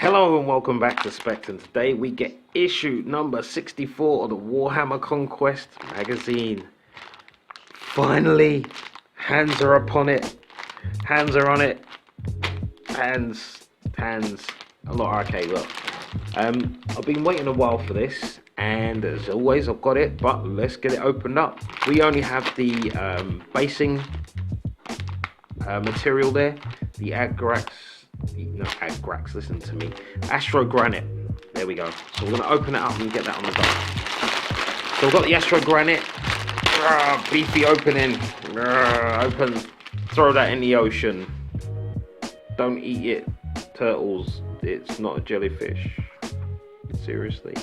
Hello and welcome back to Spekd, and today we get issue number 64 of the Warhammer Conquest magazine. Finally, hands are upon it. Hands are on it. Hands. A lot. Okay, look. I've been waiting a while for this, and as always, I've got it. But let's get it opened up. We only have the basing material there, the listen to me, Astrogranite. There we go. So we're going to open it up and get that on the dock. So we've got the Astrogranite. Beefy opening. Open. Throw that in the ocean. Don't eat it, turtles. It's not a jellyfish. Seriously.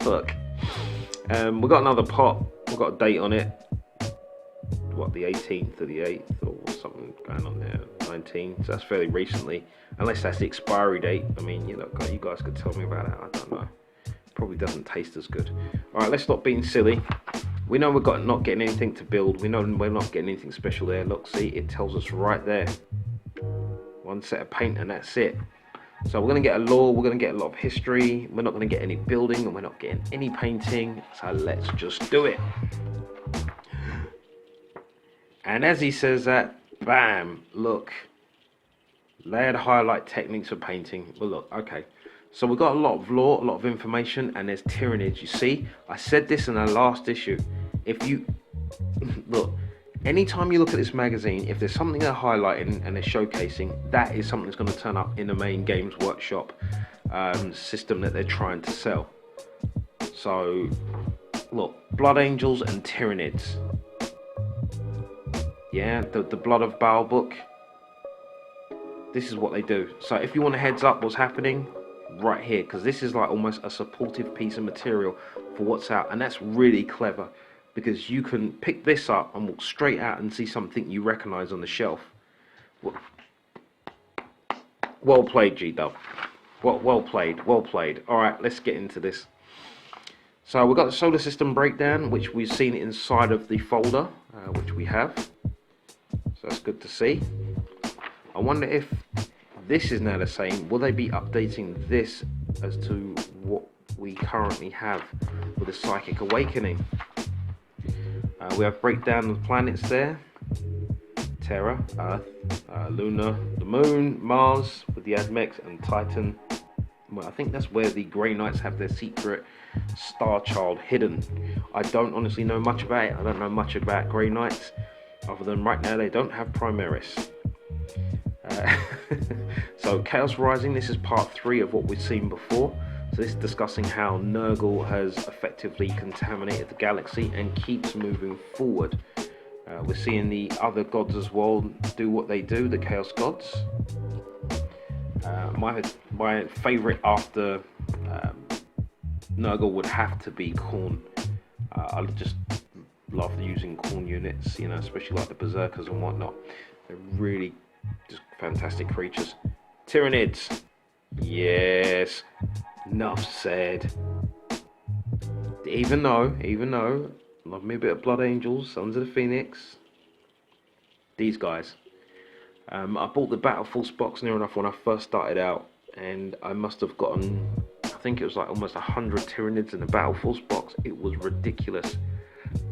Look. We've got another pot. We've got a date on it. What, the 18th or the 8th or something going on there, 19th, so that's fairly recently, unless that's the expiry date. I mean, you guys could tell me about it. I don't know, probably doesn't taste as good. All right, let's stop being silly. We know we're not getting anything to build. We know we're not getting anything special there. Look, see, it tells us right there, one set of paint and that's it. So we're going to get a lore, we're going to get a lot of history, we're not going to get any building, and we're not getting any painting, so let's just do it. And as he says that, bam, look, layered highlight techniques for painting. Well, look, okay, so we've got a lot of lore, a lot of information, and there's tyranids. You see, I said this in our last issue. If you look, anytime you look at this magazine, if there's something they're highlighting and they're showcasing, that is something that's going to turn up in the main Games Workshop system that they're trying to sell. So look, Blood Angels and Tyranids. Yeah, the Blood of Baal book. This is what they do. So if you want a heads up what's happening, right here, because this is like almost a supportive piece of material for what's out, and that's really clever because you can pick this up and walk straight out and see something you recognize on the shelf. Well played, G-Dub. Well played. All right, let's get into this. So we've got the solar system breakdown, which we've seen inside of the folder, which we have. So that's good to see. I wonder if this is now the same. Will they be updating this as to what we currently have with the Psychic Awakening? We have breakdown of the planets there. Terra, Earth, Luna, the Moon, Mars with the Admex, and Titan. Well, I think that's where the Grey Knights have their secret Star Child hidden. I don't honestly know much about it. I don't know much about Grey Knights, other than right now they don't have Primaris. So Chaos Rising, this is part 3 of what we've seen before. So this is discussing how Nurgle has effectively contaminated the galaxy and keeps moving forward. We're seeing the other gods as well do what they do, the Chaos Gods. My favourite after Nurgle would have to be Khorne. I just love using Khorne units, you know, especially like the Berserkers and whatnot. They're really just fantastic creatures. Tyranids, yes, enough said. Even though, love me a bit of Blood Angels, Sons of the Phoenix, these guys. I bought the Battle Force box near enough when I first started out, and I must have gotten, I think it was like almost 100 Tyranids in the Battle Force box. It was ridiculous.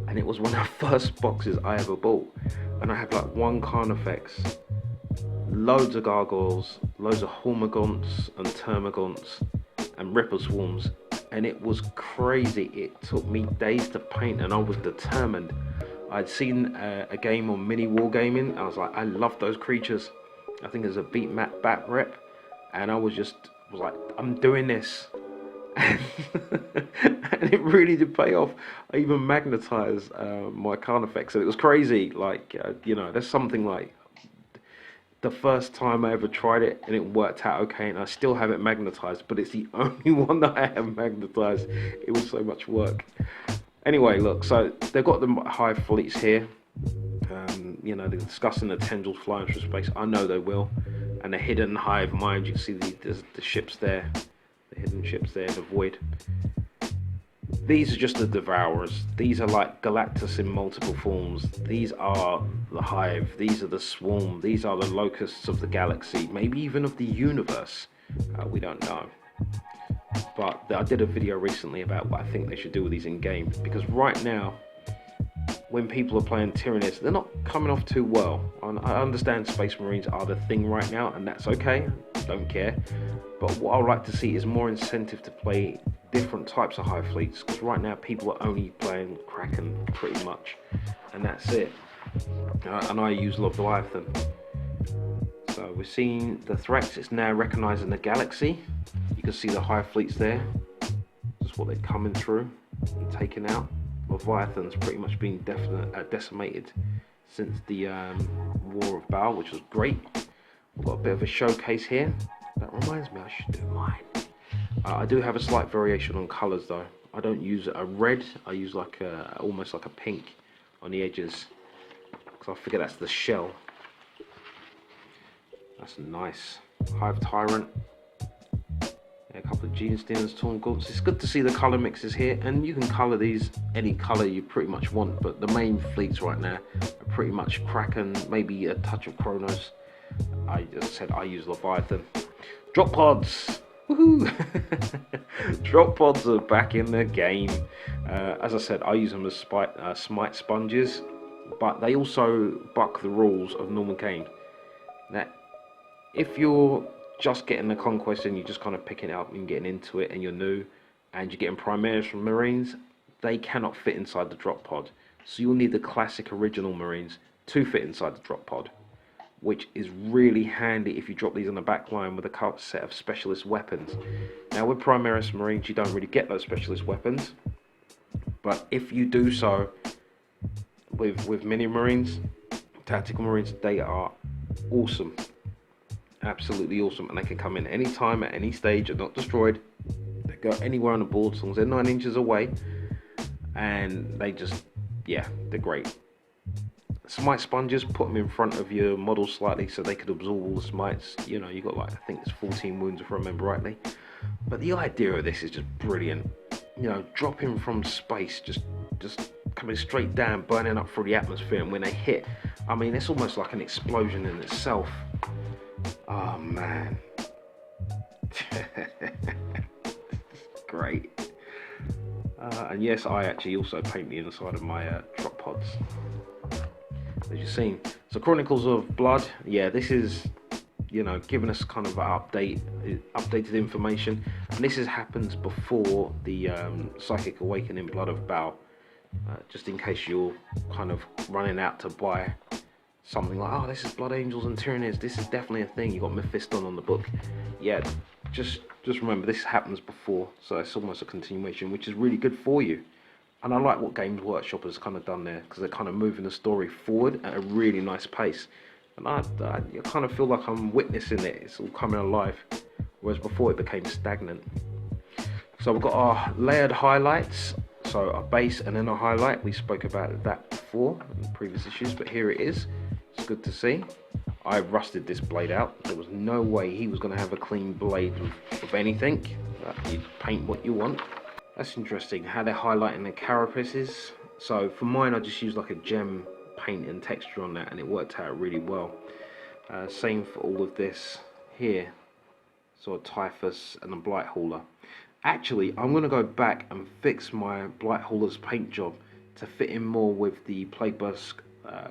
And it was one of the first boxes I ever bought, and I had like 1 Carnifex, loads of gargoyles, loads of Hormagaunts and Termagants and Ripper Swarms, and it was crazy. It took me days to paint, and I was determined. I'd seen a game on Mini Wargaming. I was like, I love those creatures. I think there's a beat map bat rep, and I was like, I'm doing this. And it really did pay off. I even magnetized my Carnifex, and it was crazy. Like, you know, there's something like the first time I ever tried it, and it worked out okay, and I still have it magnetized, but it's the only one that I have magnetized. It was so much work. Anyway, look, so they've got the hive fleets here. You know, they're discussing the tendrils flying through space. I know they will. And the hidden hive mind, you can see the ships there. The hidden ships there, the void. These are just the Devourers. These are like Galactus in multiple forms. These are the Hive. These are the Swarm. These are the Locusts of the galaxy, maybe even of the universe. We don't know. But I did a video recently about what I think they should do with these in game, because right now, when people are playing Tyranids, they're not coming off too well. I understand Space Marines are the thing right now, and that's okay. Don't care. But what I would like to see is more incentive to play different types of Hive fleets, because right now people are only playing Kraken pretty much, and that's it. And I use Leviathan. So we're seeing the threats. It's now recognizing the galaxy. You can see the Hive fleets there. That's what they're coming through and taking out. Leviathan's pretty much been decimated since the War of Baal, which was great. We've got a bit of a showcase here. That reminds me, I should do mine. I do have a slight variation on colours though. I don't use a red, I use like almost like a pink on the edges, because I figure that's the shell. That's nice. Hive Tyrant. A couple of Gene Stealers, Torn Gaunts. It's good to see the colour mixes here, and you can colour these any colour you pretty much want, but the main fleets right now are pretty much Kraken, maybe a touch of Chronos. I just said I use Leviathan. Drop pods! Woohoo! Drop pods are back in the game. As I said, I use them as smite sponges, but they also buck the rules of normal game. Now, if you're just getting the Conquest and you're just kind of picking it up and getting into it and you're new and you're getting Primaris from Marines, they cannot fit inside the drop pod. So you'll need the classic original Marines to fit inside the drop pod, which is really handy if you drop these on the back line with a set of specialist weapons. Now with Primaris Marines you don't really get those specialist weapons, but if you do so with mini Marines, tactical Marines, they are awesome. Absolutely awesome, and they can come in any time at any stage and not destroyed. They go anywhere on the board as long as they're 9 inches away, and they just, yeah, they're great. Smite sponges, put them in front of your model slightly so they could absorb all the smites. You know, you got like, I think it's 14 wounds if I remember rightly. But the idea of this is just brilliant. You know, dropping from space, just coming straight down, burning up through the atmosphere, and when they hit, I mean, it's almost like an explosion in itself. Oh man. Great. And yes, I actually also paint the inside of my drop pods, as you've seen. So Chronicles of Blood, yeah, this is, you know, giving us kind of updated information, and this happens before the Psychic Awakening Blood of Baal, just in case you're kind of running out to buy something like, oh, this is Blood Angels and Tyranids, this is definitely a thing. You got Mephiston on the book. Yeah, just remember this happens before, so it's almost a continuation, which is really good for you. And I like what Games Workshop has kind of done there, because they're kind of moving the story forward at a really nice pace. And I kind of feel like I'm witnessing it. It's all coming alive, whereas before it became stagnant. So we've got our layered highlights. So a base and then a highlight. We spoke about that before in previous issues, but here it is. It's good to see. I rusted this blade out. There was no way he was going to have a clean blade of anything. You paint what you want. That's interesting how they're highlighting the carapaces. So for mine, I just used like a gem paint and texture on that, and it worked out really well. Same for all of this here. So a Typhus and a Blight Hauler. Actually, I'm going to go back and fix my Blight Hauler's paint job to fit in more with the Plagueburst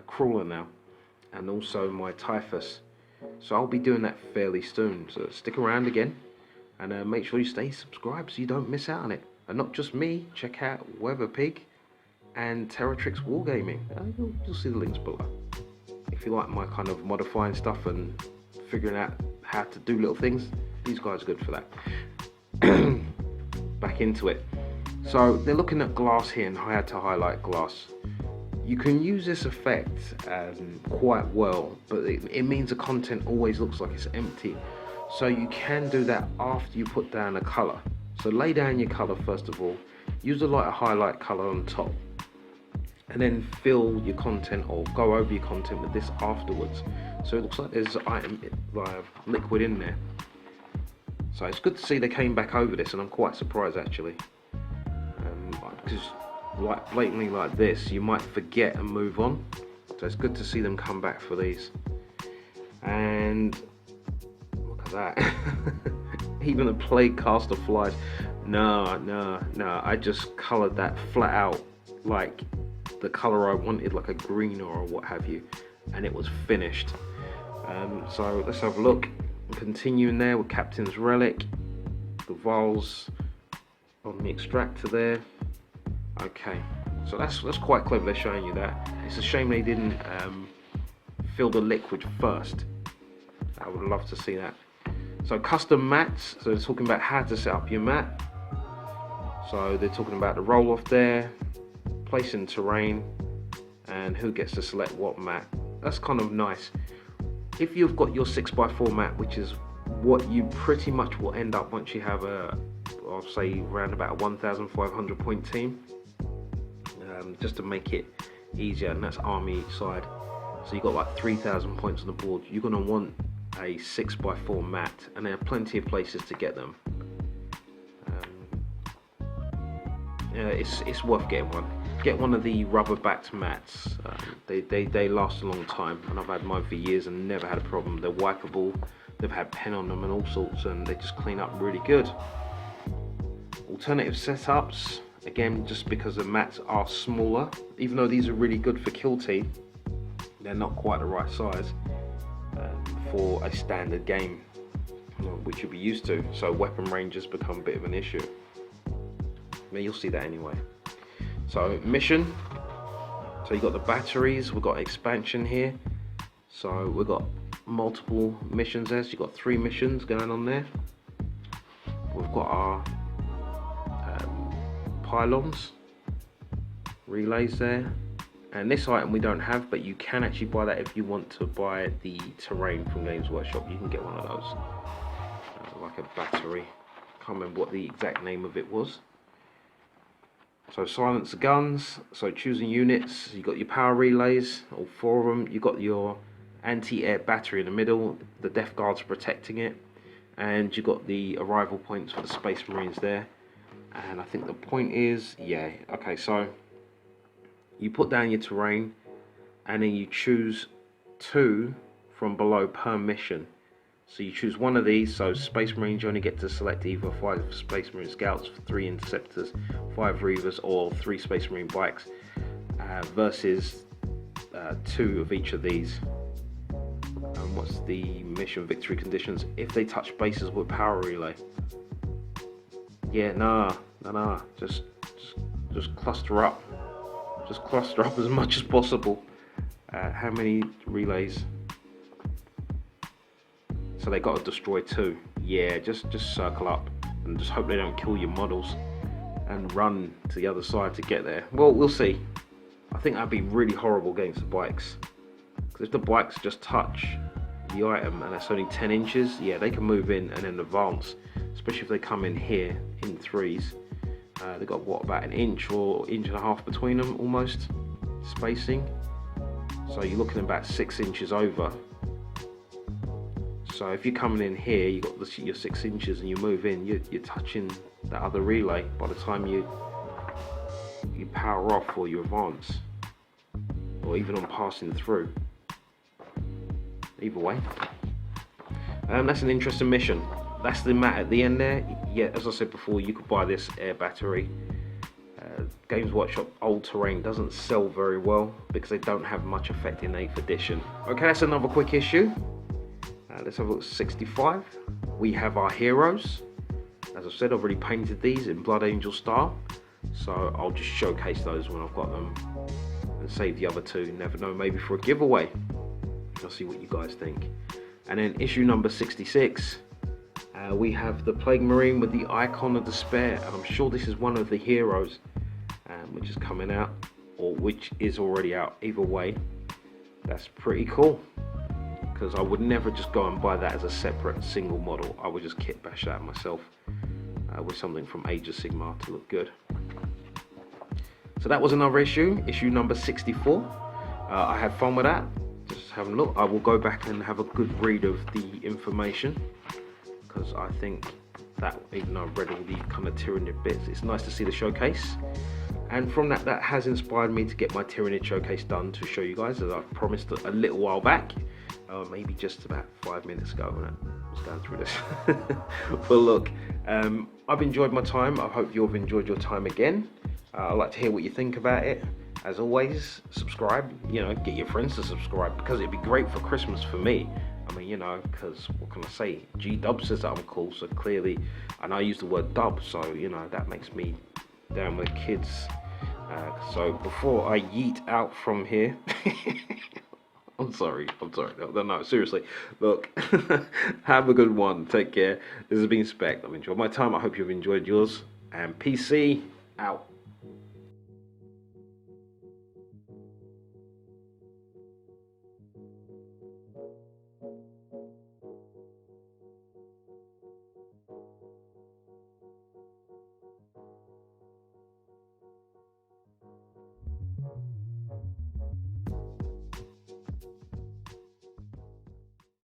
Crawler now, and also my Typhus. So I'll be doing that fairly soon. So stick around again, and make sure you stay subscribed so you don't miss out on it. And not just me, check out Weatherpig and Terratrix Wargaming. You'll see the links below. If you like my kind of modifying stuff and figuring out how to do little things, these guys are good for that. Back into it. So they're looking at glass here and how to highlight glass. You can use this effect quite well, but it means the content always looks like it's empty. So you can do that after you put down a colour. So lay down your colour first of all, use a lighter highlight colour on top, and then fill your content or go over your content with this afterwards. So it looks like there's liquid in there. So it's good to see they came back over this, and I'm quite surprised actually. because like blatantly like this, you might forget and move on. So it's good to see them come back for these. And look at that. Even the plague caster flies. No, I just coloured that flat out like the colour I wanted, like a green or what have you, and it was finished. So let's have a look. Continuing there with Captain's Relic, the vials on the extractor there. Okay, so that's quite clever. They're showing you that. It's a shame they didn't fill the liquid first. I would love to see that. So custom mats. So they're talking about how to set up your mat. So they're talking about the roll off there, placing terrain, and who gets to select what mat. That's kind of nice. If you've got your 6x4 mat, which is what you pretty much will end up once you have I'll say around about a 1,500 point team, just to make it easier, and that's army each side. So you've got like 3,000 points on the board. You're going to want a 6x4 mat, and there are plenty of places to get them. It's worth getting one. Get one of the rubber backed mats. They last a long time, and I've had mine for years and never had a problem. They're wipeable, they've had pen on them and all sorts, and they just clean up really good. Alternative setups, again, just because the mats are smaller, even though these are really good for kill team, they're not quite the right size for a standard game, which you'll be used to. So weapon ranges become a bit of an issue. Yeah, you'll see that anyway. So mission, so you've got the batteries, we've got expansion here, so we've got multiple missions there. So you've got 3 missions going on there. We've got our pylons, relays there, and this item we don't have, but you can actually buy that if you want to buy the terrain from Games Workshop. You can get one of those, like a battery. Can't remember what the exact name of it was. So silencer guns, so choosing units, you've got your power relays, all 4 of them, you've got your anti-air battery in the middle, the Death Guards protecting it, and you've got the arrival points for the Space Marines there. And I think the point is, yeah, okay, so you put down your terrain, and then you choose 2 from below per mission. So you choose one of these, so Space Marines, you only get to select either 5 Space Marine Scouts, 3 Interceptors, 5 Reavers, or 3 Space Marine Bikes, versus 2 of each of these. And what's the mission victory conditions? If they touch bases with power relay. Yeah, nah, just cluster up. Just cluster up as much as possible. How many relays? So they got to destroy 2. Yeah, just circle up and just hope they don't kill your models and run to the other side to get there. Well, we'll see. I think that'd be really horrible against the bikes, because if the bikes just touch the item and that's only 10 inches, yeah, they can move in and then advance, especially if they come in here in 3s. They've got what, about an inch or inch and a half between them almost spacing, so you're looking about 6 inches over. So if you're coming in here, you've got your 6 inches and you move in, you're touching that other relay by the time you power off or you advance, or even on passing through. Either way, that's an interesting mission. That's the mat at the end there. Yeah, as I said before, you could buy this air battery. Games Workshop Old Terrain doesn't sell very well because they don't have much effect in 8th edition. Okay, that's another quick issue. Let's have a look at 65. We have our heroes. As I've said, I've already painted these in Blood Angel style, so I'll just showcase those when I've got them and save the other 2. Never know, maybe for a giveaway. I'll see what you guys think. And then issue number 66, we have the Plague Marine with the Icon of Despair, and I'm sure this is one of the heroes which is coming out, or which is already out. Either way, that's pretty cool, because I would never just go and buy that as a separate single model. I would just kit bash that myself with something from Age of Sigmar to look good. So that was another issue number 64. I had fun with that, just having a look. I will go back and have a good read of the information, because I think that, even though I've read all the kind of Tyranid bits, it's nice to see the showcase. And from that, that has inspired me to get my Tyranid showcase done to show you guys, as I promised a little while back. Maybe just about 5 minutes ago when I was going through this. But look, I've enjoyed my time. I hope you've enjoyed your time again. I'd like to hear what you think about it. As always, subscribe, you know, get your friends to subscribe, because it'd be great for Christmas for me. I mean, you know, because what can I say? G-Dub says that I'm cool, so clearly, and I use the word dub, so, you know, that makes me down with the kids. So before I yeet out from here, I'm sorry, no, seriously, look, have a good one, take care. This has been Spekd. I've enjoyed my time, I hope you've enjoyed yours, and PC out.